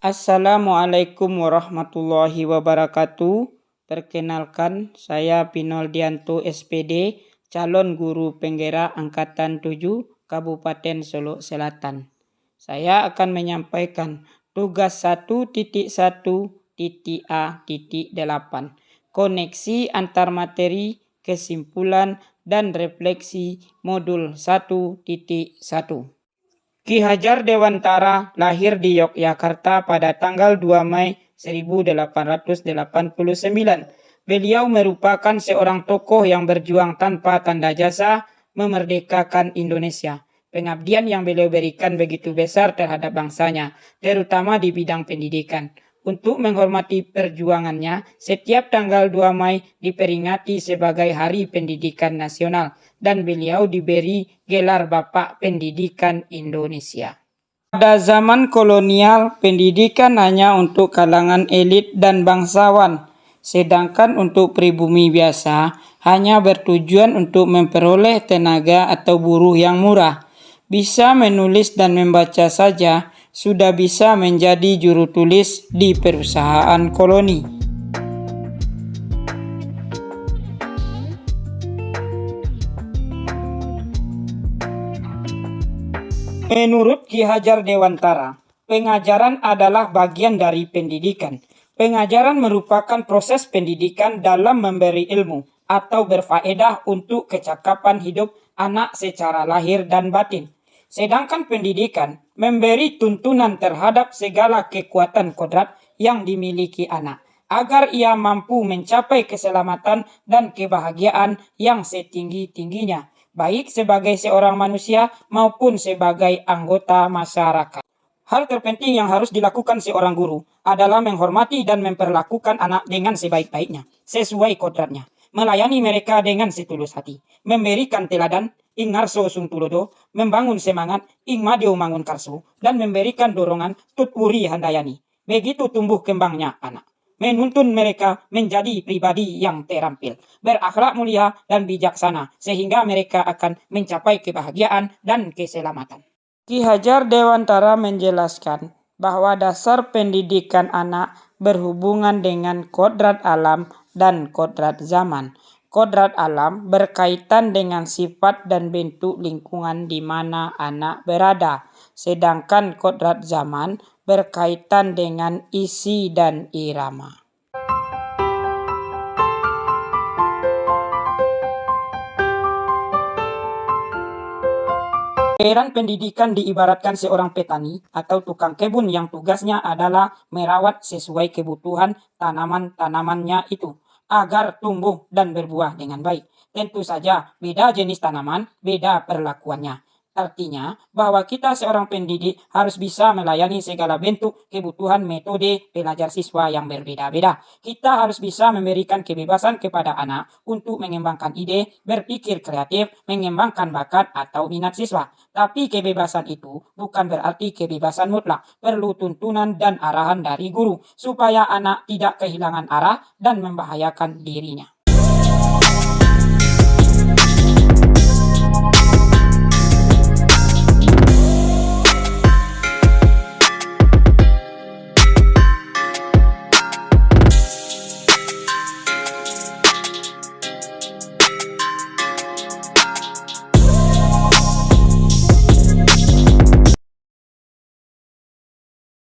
Assalamualaikum warahmatullahi wabarakatuh. Perkenalkan, saya Pinoldianto SPD, calon guru penggerak Angkatan 7 Kabupaten Solo Selatan. Saya akan menyampaikan tugas 1.1.A.8, koneksi antar materi, kesimpulan, dan refleksi modul 1.1. Ki Hajar Dewantara lahir di Yogyakarta pada tanggal 2 Mei 1889. Beliau merupakan seorang tokoh yang berjuang tanpa tanda jasa memerdekakan Indonesia. Pengabdian yang beliau berikan begitu besar terhadap bangsanya, terutama di bidang pendidikan. Untuk menghormati perjuangannya, setiap tanggal 2 Mei diperingati sebagai Hari Pendidikan Nasional dan beliau diberi gelar Bapak Pendidikan Indonesia. Pada zaman kolonial, pendidikan hanya untuk kalangan elit dan bangsawan, sedangkan untuk pribumi biasa hanya bertujuan untuk memperoleh tenaga atau buruh yang murah. Bisa menulis dan membaca saja sudah bisa menjadi juru tulis di perusahaan koloni. Menurut Ki Hajar Dewantara, pengajaran adalah bagian dari pendidikan. Pengajaran merupakan proses pendidikan dalam memberi ilmu atau berfaedah untuk kecakapan hidup anak secara lahir dan batin. Sedangkan pendidikan memberi tuntunan terhadap segala kekuatan kodrat yang dimiliki anak, agar ia mampu mencapai keselamatan dan kebahagiaan yang setinggi-tingginya, baik sebagai seorang manusia maupun sebagai anggota masyarakat. Hal terpenting yang harus dilakukan seorang guru adalah menghormati dan memperlakukan anak dengan sebaik-baiknya, sesuai kodratnya. Melayani mereka dengan setulus hati, memberikan teladan, ing ngarso sung tulodo, membangun semangat, ing madio mangun karso, dan memberikan dorongan tut uri handayani. Begitu tumbuh kembangnya anak. Menuntun mereka menjadi pribadi yang terampil, berakhlak mulia dan bijaksana, sehingga mereka akan mencapai kebahagiaan dan keselamatan. Ki Hajar Dewantara menjelaskan bahwa dasar pendidikan anak berhubungan dengan kodrat alam dan kodrat zaman. Kodrat alam berkaitan dengan sifat dan bentuk lingkungan di mana anak berada, sedangkan kodrat zaman berkaitan dengan isi dan irama. Peran pendidikan diibaratkan seorang petani atau tukang kebun yang tugasnya adalah merawat sesuai kebutuhan tanaman-tanamannya itu agar tumbuh dan berbuah dengan baik. Tentu saja beda jenis tanaman, beda perlakuannya. Artinya bahwa kita seorang pendidik harus bisa melayani segala bentuk kebutuhan metode belajar siswa yang berbeda-beda. Kita harus bisa memberikan kebebasan kepada anak untuk mengembangkan ide, berpikir kreatif, mengembangkan bakat atau minat siswa. Tapi kebebasan itu bukan berarti kebebasan mutlak. Perlu tuntunan dan arahan dari guru supaya anak tidak kehilangan arah dan membahayakan dirinya.